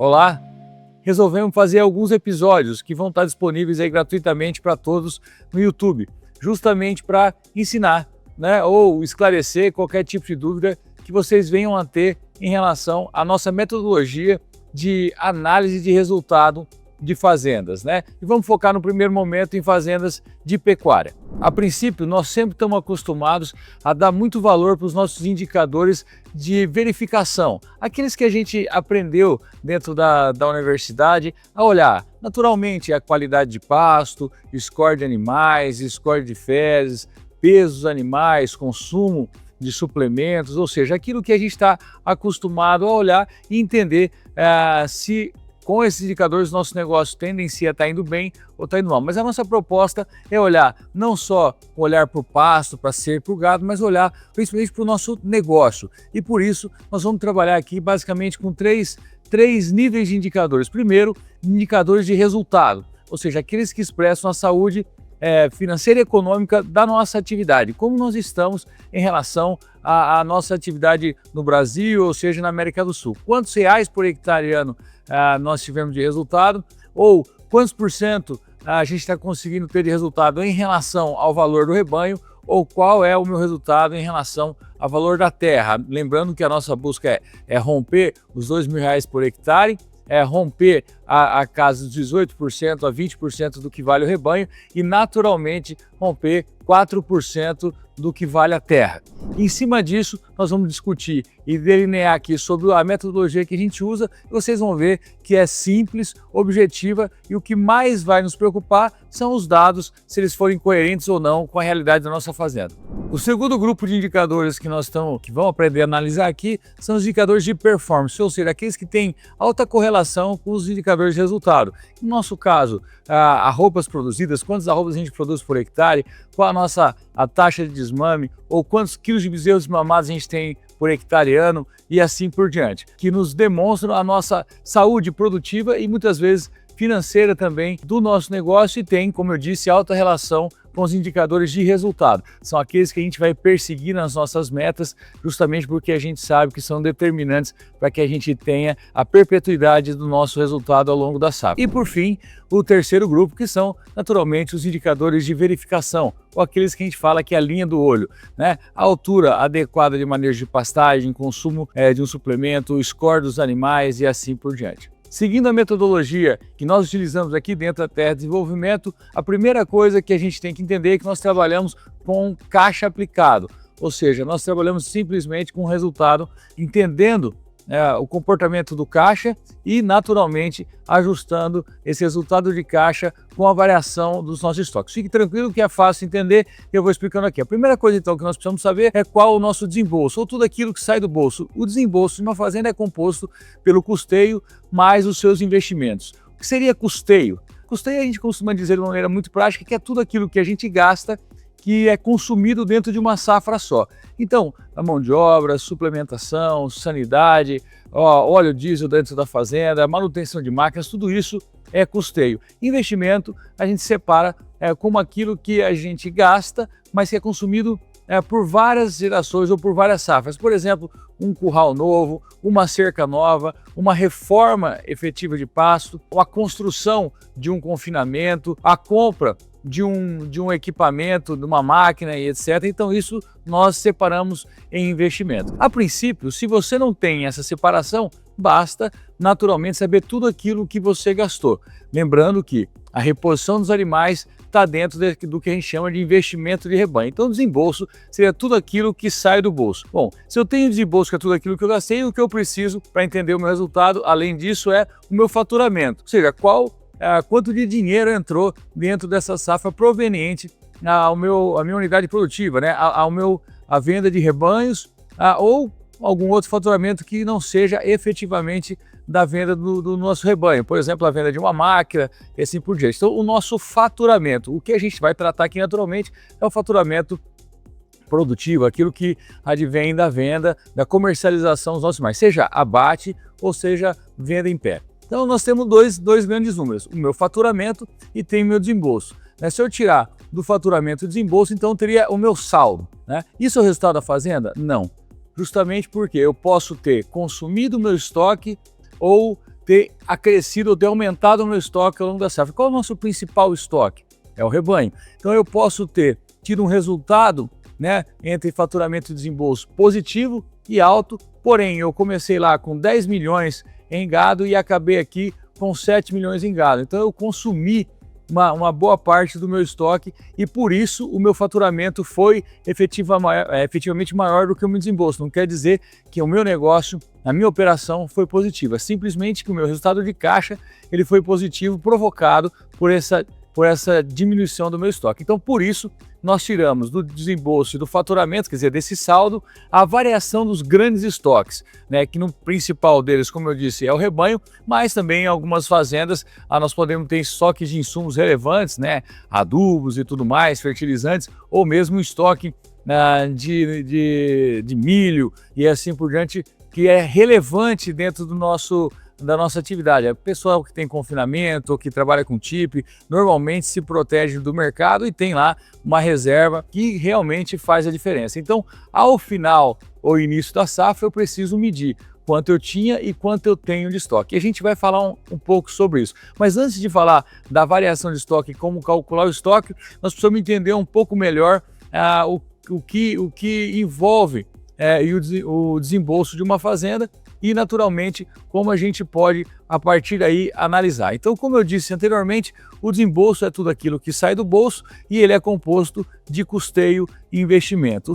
Olá! Resolvemos fazer alguns episódios que vão estar disponíveis aí gratuitamente para todos no YouTube, justamente para ensinar, ou esclarecer qualquer tipo de dúvida que vocês venham a ter em relação à nossa metodologia de análise de resultado de fazendas, E vamos focar no primeiro momento em fazendas de pecuária. A princípio, nós sempre estamos acostumados a dar muito valor para os nossos indicadores de verificação, aqueles que a gente aprendeu dentro da universidade a olhar. Naturalmente, a qualidade de pasto, score de animais, score de fezes, peso dos animais, consumo de suplementos, ou seja, aquilo que a gente está acostumado a olhar e entender se com esses indicadores nossos negócios tendem a estar indo bem ou está indo mal. Mas a nossa proposta é olhar não só olhar para o pasto, para cerca, para o gado, mas olhar principalmente para o nosso negócio. E por isso nós vamos trabalhar aqui basicamente com três níveis de indicadores. Primeiro, indicadores de resultado, ou seja, aqueles que expressam a saúde financeira e econômica da nossa atividade, como nós estamos em relação à nossa atividade no Brasil, ou seja, na América do Sul. Quantos reais por hectare ano nós tivemos de resultado, ou quantos por cento a gente está conseguindo ter de resultado em relação ao valor do rebanho, ou qual é o meu resultado em relação ao valor da terra. Lembrando que a nossa busca é romper os R$2.000 por hectare, romper a casa dos 18% a 20% do que vale o rebanho e, naturalmente, romper 4% do que vale a terra. Em cima disso, nós vamos discutir e delinear aqui sobre a metodologia que a gente usa e vocês vão ver que é simples, objetiva e o que mais vai nos preocupar são os dados, se eles forem coerentes ou não com a realidade da nossa fazenda. O segundo grupo de indicadores que vamos aprender a analisar aqui são os indicadores de performance, ou seja, aqueles que têm alta correlação com os indicadores de resultado. No nosso caso, arrobas produzidas, quantas arrobas a gente produz por hectare, qual a taxa de desmame, ou quantos quilos de bezerros desmamados a gente tem por hectare ano e assim por diante, que nos demonstram a nossa saúde produtiva e muitas vezes financeira também do nosso negócio e tem, como eu disse, alta relação com os indicadores de resultado. São aqueles que a gente vai perseguir nas nossas metas, justamente porque a gente sabe que são determinantes para que a gente tenha a perpetuidade do nosso resultado ao longo da safra. E por fim, o terceiro grupo, que são naturalmente os indicadores de verificação, ou aqueles que a gente fala que é a linha do olho, A altura adequada de manejo de pastagem, consumo de um suplemento, o score dos animais e assim por diante. Seguindo a metodologia que nós utilizamos aqui dentro da Terra Desenvolvimento, a primeira coisa que a gente tem que entender é que nós trabalhamos com caixa aplicado, ou seja, nós trabalhamos simplesmente com o resultado, entendendo o comportamento do caixa e, naturalmente, ajustando esse resultado de caixa com a variação dos nossos estoques. Fique tranquilo que é fácil entender e eu vou explicando aqui. A primeira coisa, então, que nós precisamos saber é qual o nosso desembolso, ou tudo aquilo que sai do bolso. O desembolso de uma fazenda é composto pelo custeio mais os seus investimentos. O que seria custeio? Custeio a gente costuma dizer de uma maneira muito prática que é tudo aquilo que a gente gasta que é consumido dentro de uma safra só. Então, a mão de obra, suplementação, sanidade, óleo diesel dentro da fazenda, manutenção de máquinas, tudo isso é custeio. Investimento a gente separa como aquilo que a gente gasta, mas que é consumido por várias gerações ou por várias safras. Por exemplo, um curral novo, uma cerca nova, uma reforma efetiva de pasto, a construção de um confinamento, a compra de um equipamento, de uma máquina e etc. Então isso nós separamos em investimento. A princípio, se você não tem essa separação, basta naturalmente saber tudo aquilo que você gastou. Lembrando que a reposição dos animais está dentro do que a gente chama de investimento de rebanho. Então, desembolso seria tudo aquilo que sai do bolso. Bom, se eu tenho desembolso que é tudo aquilo que eu gastei, o que eu preciso para entender o meu resultado, além disso, é o meu faturamento. Ou seja, quanto de dinheiro entrou dentro dessa safra proveniente à minha unidade produtiva, a venda de rebanhos ou algum outro faturamento que não seja efetivamente da venda do nosso rebanho, por exemplo, a venda de uma máquina e assim por diante. Então, o nosso faturamento, o que a gente vai tratar aqui naturalmente é o faturamento produtivo, aquilo que advém da venda, da comercialização dos nossos animais, seja abate ou seja venda em pé. Então nós temos dois grandes números, o meu faturamento e tem o meu desembolso. Se eu tirar do faturamento e desembolso, então teria o meu saldo. Isso é o resultado da fazenda? Não. Justamente porque eu posso ter consumido o meu estoque ou ter acrescido ou ter aumentado o meu estoque ao longo da safra. Qual é o nosso principal estoque? É o rebanho. Então eu posso ter tido um resultado, né, entre faturamento e desembolso positivo e alto, porém eu comecei lá com 10 milhões em gado e acabei aqui com 7 milhões em gado. Então eu consumi uma boa parte do meu estoque e por isso o meu faturamento foi efetivamente maior do que o meu desembolso. Não quer dizer que o meu negócio, a minha operação foi positiva, simplesmente que o meu resultado de caixa ele foi positivo, provocado por essa diminuição do meu estoque. Então por isso nós tiramos do desembolso e do faturamento, quer dizer, desse saldo, a variação dos grandes estoques, né? Que no principal deles, como eu disse, é o rebanho, mas também em algumas fazendas nós podemos ter estoques de insumos relevantes, né? Adubos e tudo mais, fertilizantes, ou mesmo estoque de milho e assim por diante, que é relevante dentro da nossa atividade. O pessoal que tem confinamento ou que trabalha com TIP normalmente se protege do mercado e tem lá uma reserva que realmente faz a diferença. Então, ao final ou início da safra, eu preciso medir quanto eu tinha e quanto eu tenho de estoque. E a gente vai falar um pouco sobre isso. Mas antes de falar da variação de estoque e como calcular o estoque, nós precisamos entender um pouco melhor o que envolve o desembolso de uma fazenda e, naturalmente, como a gente pode, a partir daí, analisar. Então, como eu disse anteriormente, o desembolso é tudo aquilo que sai do bolso e ele é composto de custeio e investimento.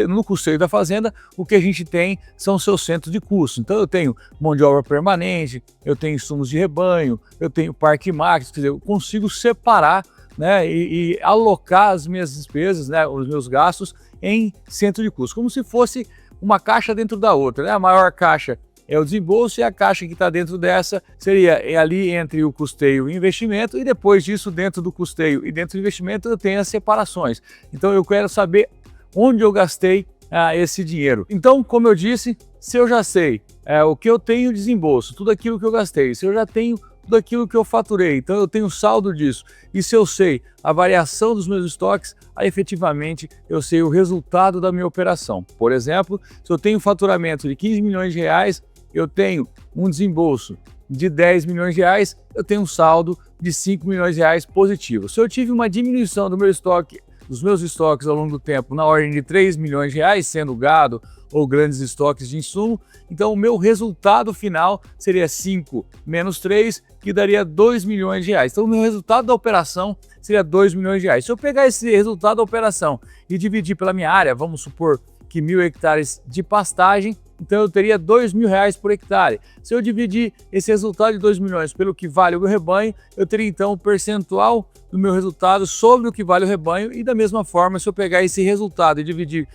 No custeio da fazenda, o que a gente tem são os seus centros de custo. Então, eu tenho mão de obra permanente, eu tenho insumos de rebanho, eu tenho parque e máquinas, quer dizer, eu consigo separar, né, e alocar as minhas despesas, né, os meus gastos em centro de custo, como se fosse uma caixa dentro da outra, né? A maior caixa é o desembolso e a caixa que está dentro dessa seria ali entre o custeio e o investimento, e depois disso, dentro do custeio e dentro do investimento, eu tenho as separações. Então eu quero saber onde eu gastei esse dinheiro. Então, como eu disse, se eu já sei o que eu tenho de desembolso, tudo aquilo que eu gastei, se eu já tenho tudo aquilo que eu faturei, então eu tenho saldo disso, e se eu sei a variação dos meus estoques, aí efetivamente eu sei o resultado da minha operação. Por exemplo, se eu tenho faturamento de 15 milhões de reais, eu tenho um desembolso de 10 milhões de reais, eu tenho um saldo de 5 milhões de reais positivo. Se eu tive uma diminuição do meu estoque, dos meus estoques ao longo do tempo na ordem de 3 milhões de reais, sendo gado ou grandes estoques de insumo, então o meu resultado final seria 5 menos 3, que daria 2 milhões de reais. Então o meu resultado da operação seria 2 milhões de reais. Se eu pegar esse resultado da operação e dividir pela minha área, vamos supor que 1.000 hectares de pastagem, então eu teria 2 mil reais por hectare. Se eu dividir esse resultado de 2 milhões pelo que vale o meu rebanho, eu teria então um percentual do meu resultado sobre o que vale o rebanho, e da mesma forma, se eu pegar esse resultado e dividir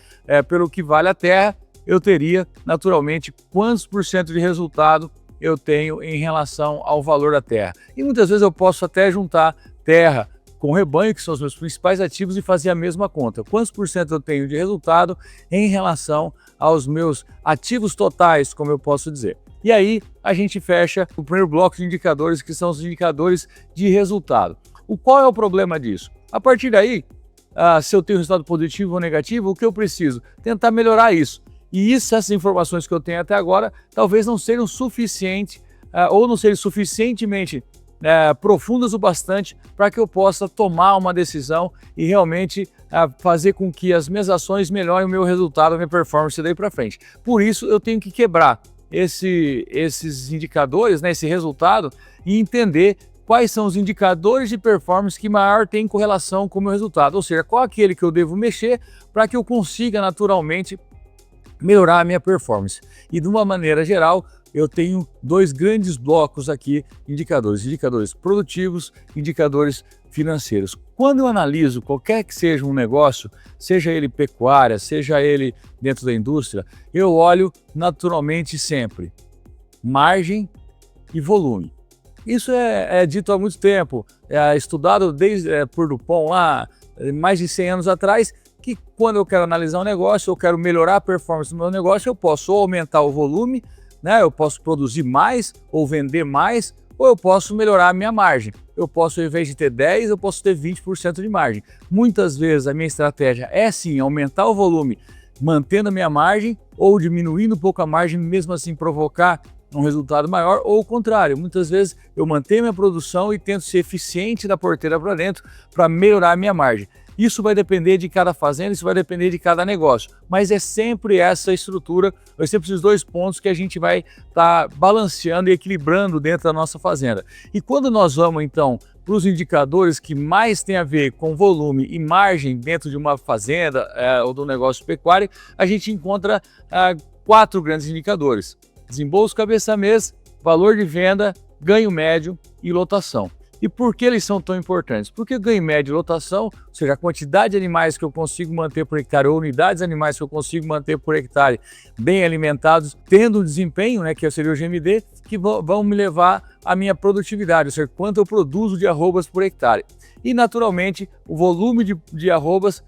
pelo que vale a terra, eu teria naturalmente quantos por cento de resultado eu tenho em relação ao valor da terra. E muitas vezes eu posso até juntar terra com rebanho, que são os meus principais ativos, e fazer a mesma conta. Quantos por cento eu tenho de resultado em relação aos meus ativos totais, como eu posso dizer. E aí a gente fecha o primeiro bloco de indicadores, que são os indicadores de resultado. Qual é o problema disso? A partir daí, se eu tenho resultado positivo ou negativo, o que eu preciso? Tentar melhorar isso. E essas informações que eu tenho até agora talvez não sejam suficientes ou não sejam suficientemente profundas o bastante para que eu possa tomar uma decisão e realmente fazer com que as minhas ações melhorem o meu resultado, a minha performance daí para frente. Por isso eu tenho que quebrar esses indicadores, né, esse resultado, e entender quais são os indicadores de performance que maior tem correlação com o meu resultado, ou seja, qual aquele que eu devo mexer para que eu consiga naturalmente melhorar a minha performance. E de uma maneira geral, eu tenho dois grandes blocos aqui, indicadores produtivos, indicadores financeiros. Quando eu analiso qualquer que seja um negócio, seja ele pecuária, seja ele dentro da indústria, eu olho naturalmente sempre margem e volume. Isso é dito há muito tempo, é estudado por Dupont lá, mais de 100 anos atrás, que quando eu quero analisar um negócio, eu quero melhorar a performance do meu negócio, eu posso ou aumentar o volume, né? Eu posso produzir mais ou vender mais, ou eu posso melhorar a minha margem. Eu posso, ao invés de ter 10%, eu posso ter 20% de margem. Muitas vezes a minha estratégia é sim aumentar o volume, mantendo a minha margem, ou diminuindo um pouco a margem, mesmo assim provocar um resultado maior, ou o contrário, muitas vezes eu mantenho minha produção e tento ser eficiente da porteira para dentro para melhorar a minha margem. Isso vai depender de cada fazenda, isso vai depender de cada negócio, mas é sempre essa estrutura, vai sempre esses dois pontos que a gente vai estar balanceando e equilibrando dentro da nossa fazenda. E quando nós vamos então para os indicadores que mais tem a ver com volume e margem dentro de uma fazenda ou do negócio pecuário, a gente encontra 4 grandes indicadores: desembolso cabeça mês, valor de venda, ganho médio e lotação. E por que eles são tão importantes? Porque ganho médio e lotação, ou seja, a quantidade de animais que eu consigo manter por hectare ou unidades de animais que eu consigo manter por hectare bem alimentados, tendo um desempenho, que seria o GMD, que vão me levar à minha produtividade, ou seja, quanto eu produzo de arrobas por hectare. E naturalmente o volume de arrobas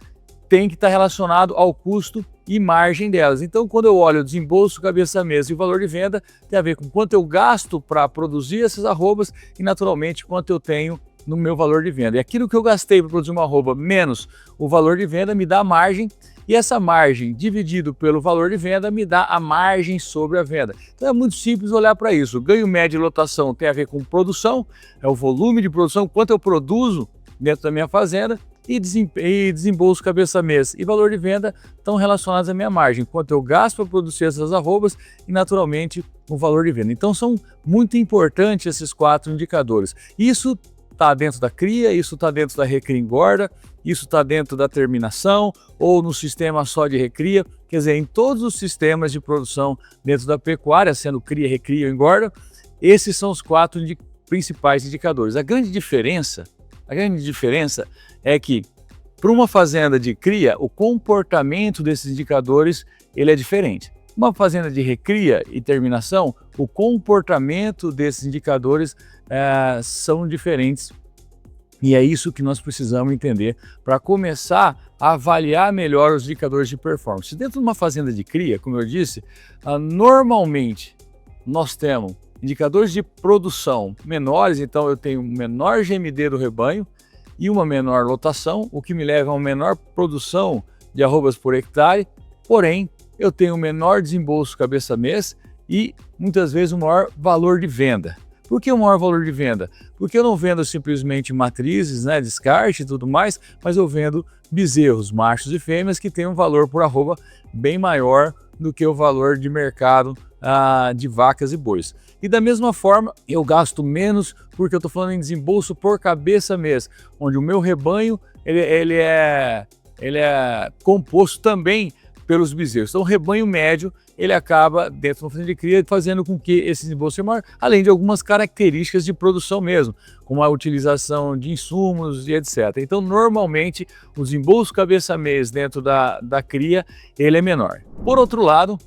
tem que estar relacionado ao custo e margem delas. Então, quando eu olho o desembolso, cabeça mês e o valor de venda, tem a ver com quanto eu gasto para produzir essas arrobas e, naturalmente, quanto eu tenho no meu valor de venda. E aquilo que eu gastei para produzir uma arroba menos o valor de venda me dá a margem, e essa margem dividido pelo valor de venda me dá a margem sobre a venda. Então é muito simples olhar para isso. Ganho médio e lotação tem a ver com produção, é o volume de produção, quanto eu produzo dentro da minha fazenda, e desembolso cabeça mês e valor de venda estão relacionados à minha margem, quanto eu gasto para produzir essas arrobas e, naturalmente, o valor de venda. Então são muito importantes esses 4 indicadores. Isso está dentro da cria, isso está dentro da recria engorda, isso está dentro da terminação ou no sistema só de recria, quer dizer, em todos os sistemas de produção dentro da pecuária, sendo cria, recria ou engorda, esses são os 4 principais indicadores. A grande diferença é que, para uma fazenda de cria, o comportamento desses indicadores ele é diferente. Uma fazenda de recria e terminação, o comportamento desses indicadores são diferentes. E é isso que nós precisamos entender para começar a avaliar melhor os indicadores de performance. Dentro de uma fazenda de cria, como eu disse, normalmente nós temos indicadores de produção menores, então eu tenho um menor GMD do rebanho e uma menor lotação, o que me leva a uma menor produção de arrobas por hectare, porém eu tenho um menor desembolso cabeça mês e muitas vezes um maior valor de venda. Por que o maior valor de venda? Porque eu não vendo simplesmente matrizes, descarte e tudo mais, mas eu vendo bezerros, machos e fêmeas, que têm um valor por arroba bem maior do que o valor de mercado de vacas e bois. E da mesma forma, eu gasto menos porque eu estou falando em desembolso por cabeça mês, onde o meu rebanho ele é composto também pelos bezerros. Então o rebanho médio ele acaba dentro de uma fazenda de cria fazendo com que esse desembolso seja maior, além de algumas características de produção mesmo, como a utilização de insumos e etc. Então normalmente o desembolso cabeça mês dentro da cria ele é menor. Por outro lado,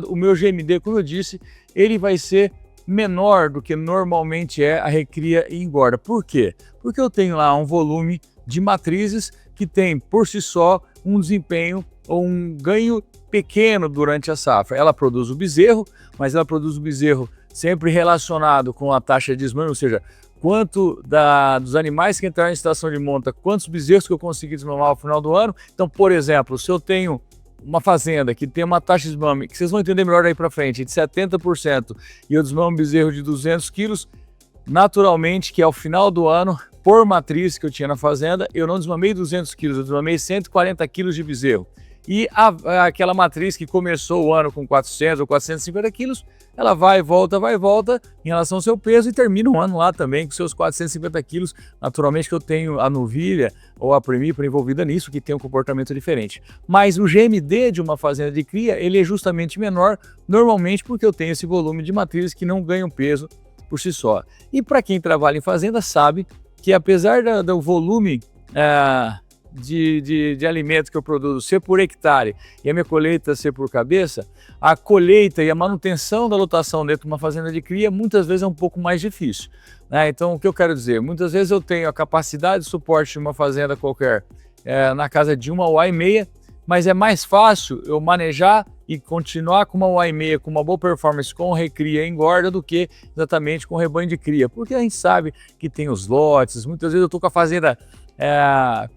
o meu GMD, como eu disse, ele vai ser menor do que normalmente é a recria e engorda. Por quê? Porque eu tenho lá um volume de matrizes que tem por si só um desempenho ou um ganho pequeno durante a safra. Ela produz o bezerro, mas ela produz o bezerro sempre relacionado com a taxa de desmame, ou seja, quanto dos animais que entraram em estação de monta, quantos bezerros que eu consegui desmamar ao final do ano. Então, por exemplo, se eu tenho uma fazenda que tem uma taxa de desmame, que vocês vão entender melhor aí para frente, de 70%, e eu desmamo um bezerro de 200 quilos, naturalmente que ao final do ano, por matriz que eu tinha na fazenda, eu não desmamei 200 quilos, eu desmamei 140 quilos de bezerro. E aquela matriz que começou o ano com 400 ou 450 quilos, ela vai e volta em relação ao seu peso e termina o ano lá também com seus 450 quilos. Naturalmente que eu tenho a novilha ou a primípara envolvida nisso, que tem um comportamento diferente. Mas o GMD de uma fazenda de cria, ele é justamente menor, normalmente porque eu tenho esse volume de matrizes que não ganham peso por si só. E para quem trabalha em fazenda sabe que apesar do volume de alimento que eu produzo ser por hectare e a minha colheita ser por cabeça, a colheita e a manutenção da lotação dentro de uma fazenda de cria muitas vezes é um pouco mais difícil. Então o que eu quero dizer? Muitas vezes eu tenho a capacidade de suporte de uma fazenda qualquer na casa de 1 UA e meia, mas é mais fácil eu manejar e continuar com uma UA e meia com uma boa performance com recria e engorda do que exatamente com rebanho de cria, porque a gente sabe que tem os lotes, muitas vezes eu estou com a fazenda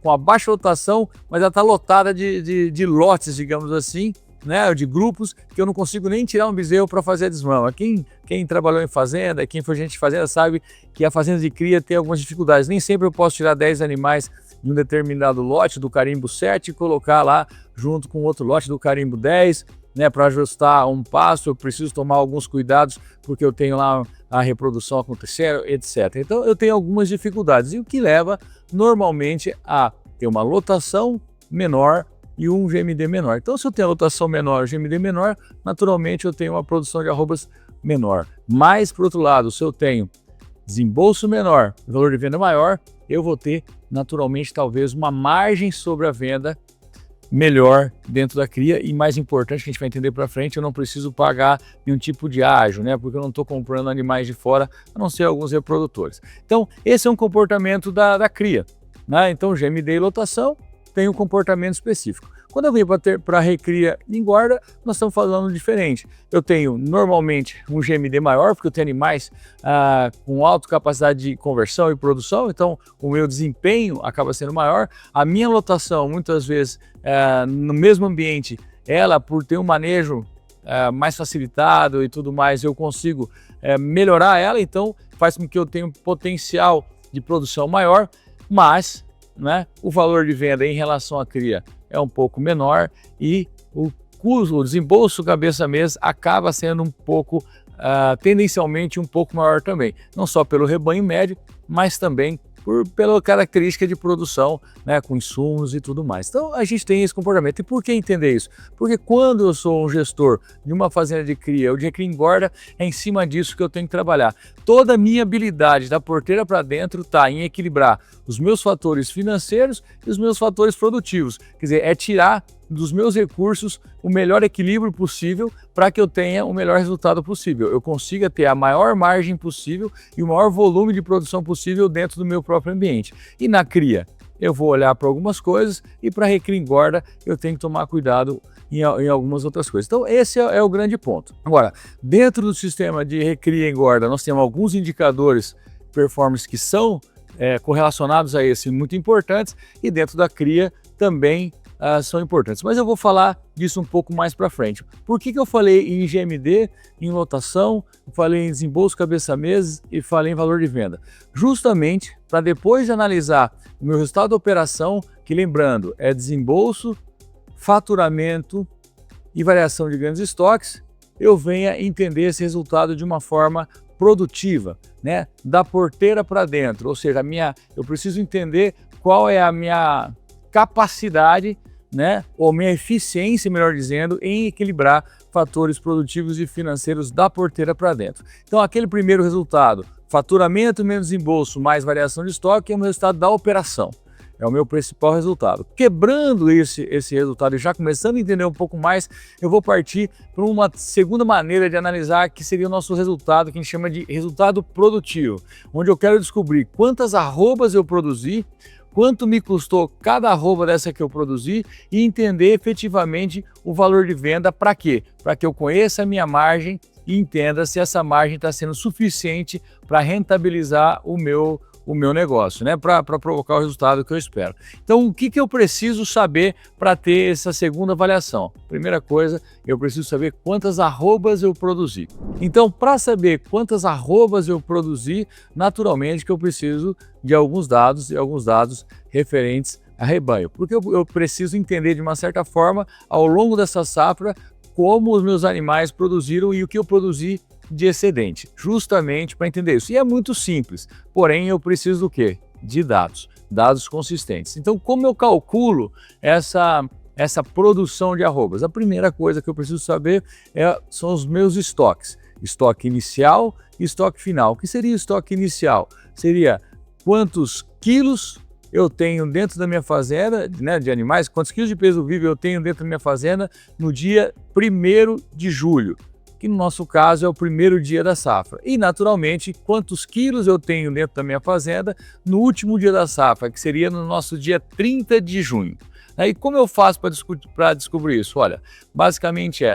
com a baixa lotação, mas ela está lotada de lotes, digamos assim, né, de grupos, que eu não consigo nem tirar um bezerro para fazer a desmama. Quem trabalhou em fazenda, quem foi gente de fazenda, sabe que a fazenda de cria tem algumas dificuldades. Nem sempre eu posso tirar 10 animais de um determinado lote do carimbo 7 e colocar lá junto com outro lote do carimbo 10, né, para ajustar um passo. Eu preciso tomar alguns cuidados porque eu tenho lá a reprodução acontecendo, etc. Então eu tenho algumas dificuldades, e o que leva normalmente a ter uma lotação menor e um GMD menor. Então, se eu tenho a lotação menor e GMD menor, naturalmente eu tenho uma produção de arrobas menor. Mas, por outro lado, se eu tenho desembolso menor, valor de venda maior, eu vou ter naturalmente talvez uma margem sobre a venda melhor dentro da cria, e mais importante, que a gente vai entender para frente, eu não preciso pagar nenhum tipo de ágio, né? Porque eu não estou comprando animais de fora, a não ser alguns reprodutores. Então, esse é um comportamento da cria, né? Então, GMD e lotação tem um comportamento específico. Quando eu venho para recria e engorda, nós estamos falando diferente. Eu tenho normalmente um GMD maior, porque eu tenho animais com alta capacidade de conversão e produção, então o meu desempenho acaba sendo maior. A minha lotação, muitas vezes, no mesmo ambiente, ela, por ter um manejo mais facilitado e tudo mais, eu consigo melhorar ela, então faz com que eu tenha um potencial de produção maior, mas, né, o valor de venda em relação à cria é um pouco menor, e o custo, o desembolso cabeça mês acaba sendo um pouco, tendencialmente um pouco maior também, não só pelo rebanho médio, mas também pela característica de produção, né, com insumos e tudo mais. Então a gente tem esse comportamento. E por que entender isso? Porque quando eu sou um gestor de uma fazenda de cria ou de recria e engorda, é em cima disso que eu tenho que trabalhar. Toda a minha habilidade da porteira para dentro está em equilibrar os meus fatores financeiros e os meus fatores produtivos. Quer dizer, é tirar dos meus recursos o melhor equilíbrio possível para que eu tenha o melhor resultado possível. Eu consiga ter a maior margem possível e o maior volume de produção possível dentro do meu próprio ambiente. E na cria, eu vou olhar para algumas coisas, e para recria e engorda, eu tenho que tomar cuidado em algumas outras coisas. Então esse é o grande ponto. Agora, dentro do sistema de recria e engorda, nós temos alguns indicadores performance que são correlacionados a esse, muito importantes, e dentro da cria também são importantes. Mas eu vou falar disso um pouco mais para frente. Por que eu falei em GMD, em lotação, falei em desembolso cabeça mês e falei em valor de venda? Justamente para depois de analisar o meu resultado da operação, que, lembrando, é desembolso, faturamento e variação de grandes estoques, eu venha entender esse resultado de uma forma produtiva, né? Da porteira para dentro, ou seja, eu preciso entender qual é a minha capacidade, né, ou minha eficiência, melhor dizendo, em equilibrar fatores produtivos e financeiros da porteira para dentro. Então, aquele primeiro resultado, faturamento menos desembolso mais variação de estoque, é o meu resultado da operação. É o meu principal resultado. Quebrando esse resultado e já começando a entender um pouco mais, eu vou partir para uma segunda maneira de analisar, que seria o nosso resultado, que a gente chama de resultado produtivo, onde eu quero descobrir quantas arrobas eu produzi, quanto me custou cada arroba dessa que eu produzi, e entender efetivamente o valor de venda. Para quê? Para que eu conheça a minha margem e entenda se essa margem está sendo suficiente para rentabilizar o meu negócio, né? Para provocar o resultado que eu espero. Então, o que eu preciso saber para ter essa segunda avaliação? Primeira coisa, eu preciso saber quantas arrobas eu produzi. Então, para saber quantas arrobas eu produzi, naturalmente que eu preciso de alguns dados, e alguns dados referentes a rebanho, porque eu preciso entender de uma certa forma, ao longo dessa safra, como os meus animais produziram e o que eu produzi de excedente, justamente para entender isso. E é muito simples, porém eu preciso do quê? De dados consistentes. Então, como eu calculo essa produção de arrobas? A primeira coisa que eu preciso saber são os meus estoques. Estoque inicial e estoque final. O que seria o estoque inicial? Seria quantos quilos eu tenho dentro da minha fazenda, né, de animais, quantos quilos de peso vivo eu tenho dentro da minha fazenda no dia 1º de julho, que no nosso caso é o primeiro dia da safra. E, naturalmente, quantos quilos eu tenho dentro da minha fazenda no último dia da safra, que seria no nosso dia 30 de junho. E como eu faço para descobrir isso? Olha, basicamente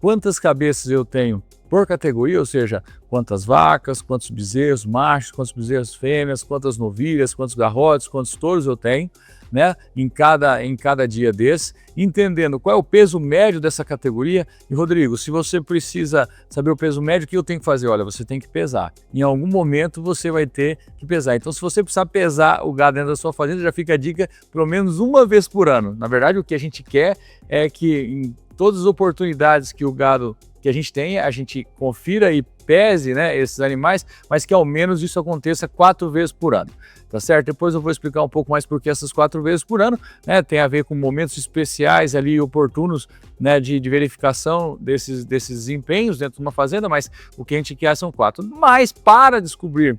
quantas cabeças eu tenho por categoria, ou seja, quantas vacas, quantos bezerros machos, quantos bezerros fêmeas, quantas novilhas, quantos garrotes, quantos touros eu tenho, né, em cada dia desse, entendendo qual é o peso médio dessa categoria. E Rodrigo, se você precisa saber o peso médio, o que eu tenho que fazer? Olha, você tem que pesar. Em algum momento você vai ter que pesar. Então, se você precisar pesar o gado dentro da sua fazenda, já fica a dica pelo menos uma vez por ano. Na verdade, o que a gente quer é que em todas as oportunidades que o gado que a gente tenha, a gente confira e pese, né, esses animais, mas que ao menos isso aconteça 4 vezes por ano, tá certo? Depois eu vou explicar um pouco mais por que essas 4 vezes por ano, né, tem a ver com momentos especiais ali, oportunos, né, de verificação desses desempenhos dentro de uma fazenda, mas o que a gente quer são 4. Mas para descobrir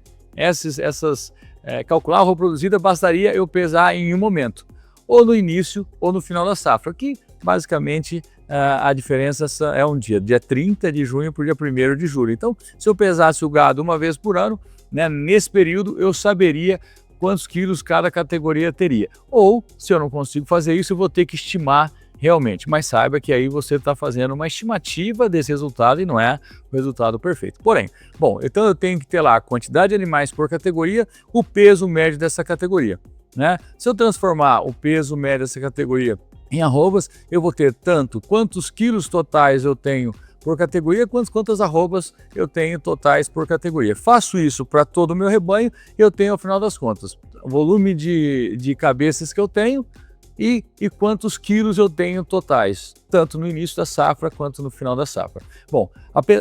calcular a roupa produzida, bastaria eu pesar em um momento, ou no início ou no final da safra, que basicamente a diferença é um dia 30 de junho para o dia 1º de julho. Então, se eu pesasse o gado uma vez por ano, né, nesse período eu saberia quantos quilos cada categoria teria. Ou, se eu não consigo fazer isso, eu vou ter que estimar realmente. Mas saiba que aí você está fazendo uma estimativa desse resultado e não é o resultado perfeito. Porém, bom, então eu tenho que ter lá a quantidade de animais por categoria, o peso médio dessa categoria, né? Se eu transformar o peso médio dessa categoria em arrobas, eu vou ter tanto quantos quilos totais eu tenho por categoria, quantas arrobas eu tenho totais por categoria. Faço isso para todo o meu rebanho, eu tenho, ao final das contas, o volume de cabeças que eu tenho e quantos quilos eu tenho totais, tanto no início da safra quanto no final da safra. Bom,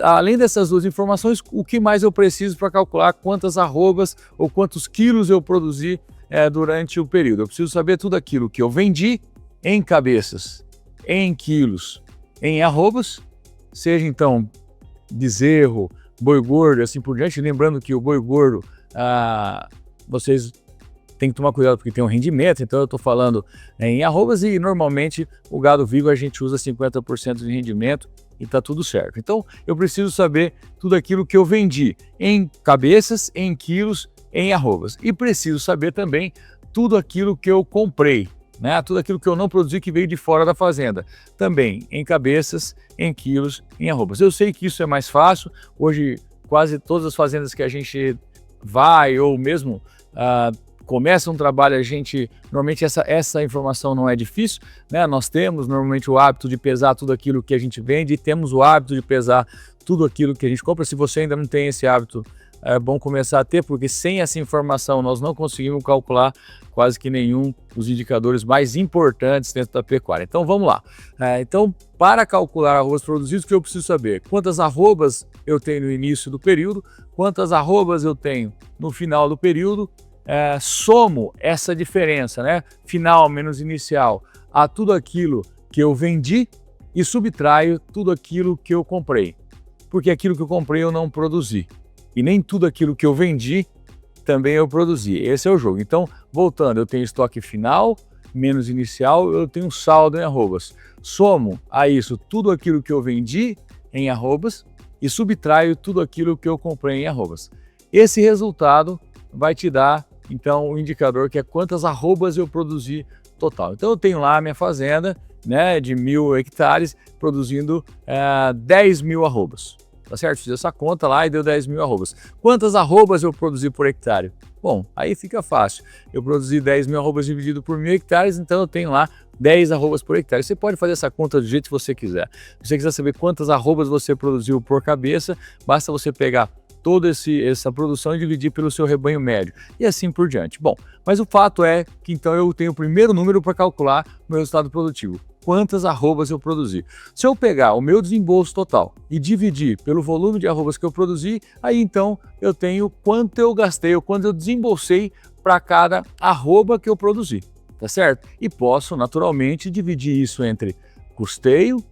além dessas duas informações, o que mais eu preciso para calcular quantas arrobas ou quantos quilos eu produzi durante o período? Eu preciso saber tudo aquilo que eu vendi em cabeças, em quilos, em arrobas, seja então bezerro, boi gordo, assim por diante. Lembrando que o boi gordo, vocês têm que tomar cuidado porque tem um rendimento, então eu estou falando em arrobas, e normalmente o gado vivo a gente usa 50% de rendimento e está tudo certo. Então eu preciso saber tudo aquilo que eu vendi em cabeças, em quilos, em arrobas, e preciso saber também tudo aquilo que eu comprei, né? Tudo aquilo que eu não produzi, que veio de fora da fazenda, também em cabeças, em quilos, em arrobas. Eu sei que isso é mais fácil, hoje quase todas as fazendas que a gente vai ou mesmo começa um trabalho, normalmente essa informação não é difícil, né? Nós temos normalmente o hábito de pesar tudo aquilo que a gente vende e temos o hábito de pesar tudo aquilo que a gente compra. Se você ainda não tem esse hábito, é bom começar a ter, porque sem essa informação nós não conseguimos calcular quase que nenhum dos indicadores mais importantes dentro da pecuária. Então vamos lá. Então, para calcular arrobas produzidos, o que eu preciso saber? Quantas arrobas eu tenho no início do período, quantas arrobas eu tenho no final do período, somo essa diferença, né, final menos inicial, a tudo aquilo que eu vendi e subtraio tudo aquilo que eu comprei, porque aquilo que eu comprei eu não produzi. E nem tudo aquilo que eu vendi também eu produzi. Esse é o jogo. Então, voltando, eu tenho estoque final menos inicial, eu tenho saldo em arrobas. Somo a isso tudo aquilo que eu vendi em arrobas e subtraio tudo aquilo que eu comprei em arrobas. Esse resultado vai te dar, então, o indicador que é quantas arrobas eu produzi total. Então, eu tenho lá a minha fazenda, né, de 1.000 hectares, produzindo 10.000 arrobas. Tá certo? Fiz essa conta lá e deu 10.000 arrobas. Quantas arrobas eu produzi por hectare? Bom, aí fica fácil. Eu produzi 10.000 arrobas dividido por 1.000 hectares, então eu tenho lá 10 arrobas por hectare. Você pode fazer essa conta do jeito que você quiser. Se você quiser saber quantas arrobas você produziu por cabeça, basta você pegar toda essa produção e dividir pelo seu rebanho médio, e assim por diante. Bom, mas o fato é que então eu tenho o primeiro número para calcular o meu resultado produtivo. Quantas arrobas eu produzi. Se eu pegar o meu desembolso total e dividir pelo volume de arrobas que eu produzi, aí então eu tenho quanto eu gastei ou quanto eu desembolsei para cada arroba que eu produzi, tá certo? E posso naturalmente dividir isso entre custeio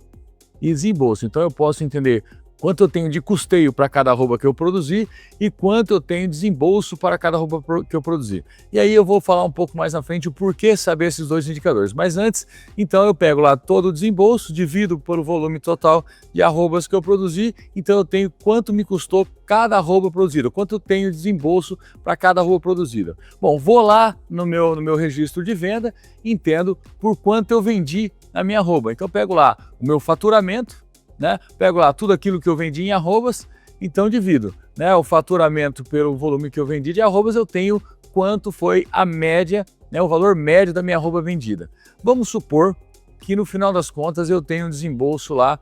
e desembolso. Então eu posso entender quanto eu tenho de custeio para cada arroba que eu produzi e quanto eu tenho de desembolso para cada arroba que eu produzi. E aí eu vou falar um pouco mais na frente o porquê saber esses dois indicadores. Mas antes, então eu pego lá todo o desembolso, divido pelo volume total de arrobas que eu produzi, então eu tenho quanto me custou cada arroba produzida, quanto eu tenho de desembolso para cada arroba produzida. Bom, vou lá no meu registro de venda, entendo por quanto eu vendi a minha arroba. Então eu pego lá o meu faturamento, né? Pego lá tudo aquilo que eu vendi em arrobas, então divido, né, o faturamento pelo volume que eu vendi de arrobas, eu tenho quanto foi a média, né, o valor médio da minha arroba vendida. Vamos supor que no final das contas eu tenho um desembolso lá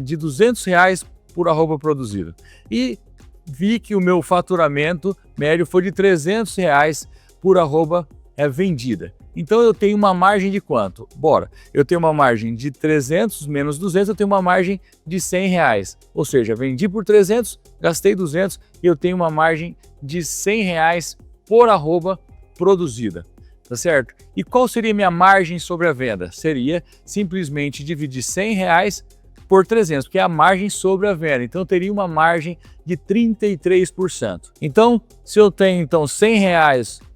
de R$200 por arroba produzida. E vi que o meu faturamento médio foi de R$300 por arroba vendida. Então eu tenho uma margem de quanto? Bora, eu tenho uma margem de 300 menos 200, eu tenho uma margem de R$100. Ou seja, vendi por 300, gastei 200 e eu tenho uma margem de R$100 por arroba produzida. Tá certo? E qual seria a minha margem sobre a venda? Seria simplesmente dividir R$100 por 300, porque é a margem sobre a venda. Então eu teria uma margem de 33%. Então, se eu tenho então R$100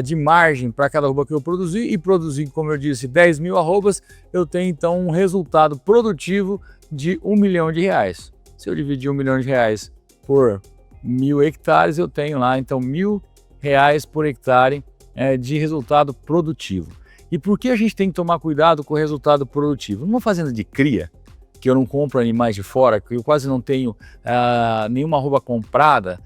de margem para cada arroba que eu produzi e produzi, como eu disse, 10 mil arrobas, eu tenho então um resultado produtivo de R$1 milhão. Se eu dividir R$1 milhão por 1.000 hectares, eu tenho lá então R$1.000 por hectare de resultado produtivo. E por que a gente tem que tomar cuidado com o resultado produtivo? Numa fazenda de cria, que eu não compro animais de fora, que eu quase não tenho nenhuma arroba comprada,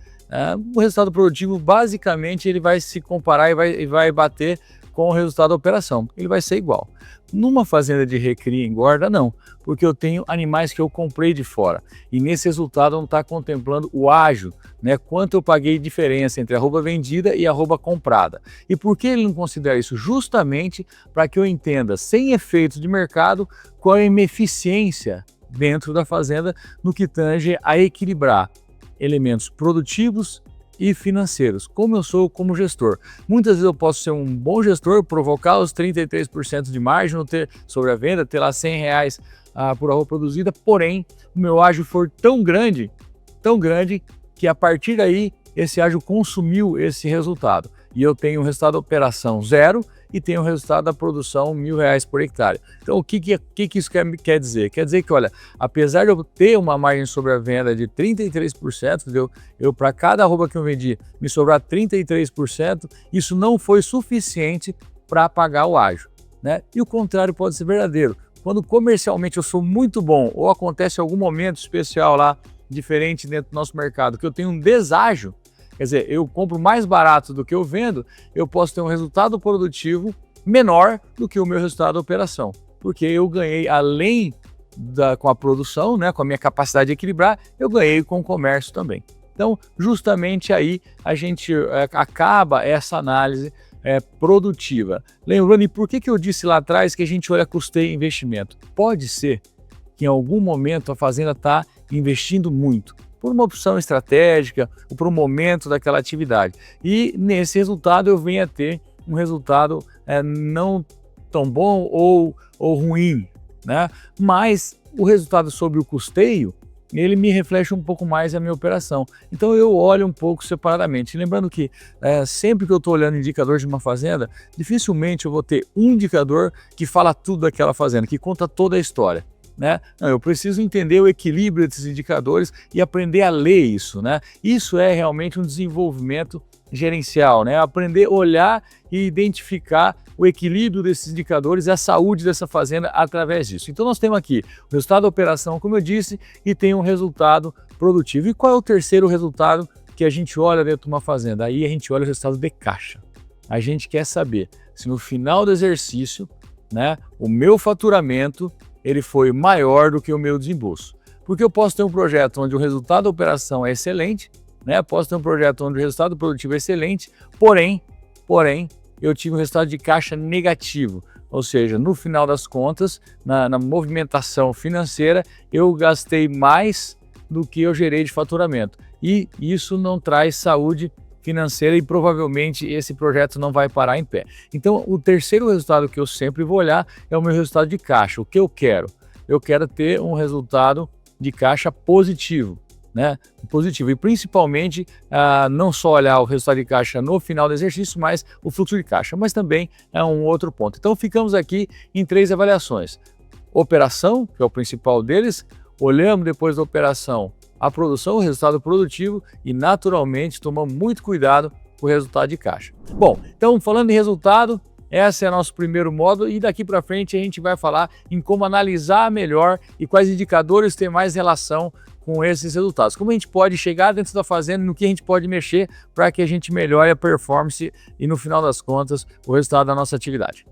o resultado produtivo basicamente ele vai se comparar e vai bater com o resultado da operação, ele vai ser igual. Numa fazenda de recria e engorda não, porque eu tenho animais que eu comprei de fora e nesse resultado não está contemplando o ágio, né, quanto eu paguei de diferença entre a arroba vendida e a arroba comprada. E por que ele não considera isso? Justamente para que eu entenda, sem efeitos de mercado, qual é a minha eficiência dentro da fazenda no que tange a equilibrar elementos produtivos e financeiros, como eu sou como gestor. Muitas vezes eu posso ser um bom gestor, provocar os 33% de margem sobre a venda, ter lá R$100 por arroba produzida, porém o meu ágio for tão grande, que a partir daí esse ágio consumiu esse resultado. E eu tenho um resultado da operação zero e tenho o resultado da produção R$1.000 por hectare. Então o que isso quer dizer? Quer dizer que, olha, apesar de eu ter uma margem sobre a venda de 33%, eu para cada arroba que eu vendi me sobrar 33%, isso não foi suficiente para pagar o ágio, né? E o contrário pode ser verdadeiro. Quando comercialmente eu sou muito bom ou acontece algum momento especial lá, diferente dentro do nosso mercado, que eu tenho um deságio, quer dizer, eu compro mais barato do que eu vendo, eu posso ter um resultado produtivo menor do que o meu resultado da operação, porque eu ganhei além com a produção, né, com a minha capacidade de equilibrar, eu ganhei com o comércio também. Então, justamente aí a gente acaba essa análise produtiva. Lembrando, e por que eu disse lá atrás que a gente olha custeio e investimento? Pode ser que em algum momento a fazenda está investindo muito, por uma opção estratégica ou por um momento daquela atividade. E nesse resultado eu venho a ter um resultado não tão bom ou ruim, né? Mas o resultado sobre o custeio, ele me reflete um pouco mais a minha operação. Então eu olho um pouco separadamente. Lembrando que sempre que eu estou olhando indicador de uma fazenda, dificilmente eu vou ter um indicador que fala tudo daquela fazenda, que conta toda a história, né? Não, eu preciso entender o equilíbrio desses indicadores e aprender a ler isso, né? Isso é realmente um desenvolvimento gerencial, né? Aprender a olhar e identificar o equilíbrio desses indicadores e a saúde dessa fazenda através disso. Então nós temos aqui o resultado da operação, como eu disse, e tem um resultado produtivo. E qual é o terceiro resultado que a gente olha dentro de uma fazenda? Aí a gente olha o resultado de caixa. A gente quer saber se no final do exercício, né, o meu faturamento ele foi maior do que o meu desembolso. Porque eu posso ter um projeto onde o resultado da operação é excelente, né? Posso ter um projeto onde o resultado produtivo é excelente, porém, eu tive um resultado de caixa negativo. Ou seja, no final das contas, na movimentação financeira, eu gastei mais do que eu gerei de faturamento. E isso não traz saúde financeira e provavelmente esse projeto não vai parar em pé. Então, o terceiro resultado que eu sempre vou olhar é o meu resultado de caixa. O que eu quero? Eu quero ter um resultado de caixa positivo, né? Positivo. E principalmente, não só olhar o resultado de caixa no final do exercício, mas o fluxo de caixa. Mas também é um outro ponto. Então, ficamos aqui em 3 avaliações. Operação, que é o principal deles. Olhamos depois da operação a produção, o resultado produtivo e, naturalmente, tomamos muito cuidado com o resultado de caixa. Bom, então, falando em resultado, esse é nosso primeiro módulo e daqui para frente a gente vai falar em como analisar melhor e quais indicadores têm mais relação com esses resultados. Como a gente pode chegar dentro da fazenda, no que a gente pode mexer para que a gente melhore a performance e, no final das contas, o resultado da nossa atividade.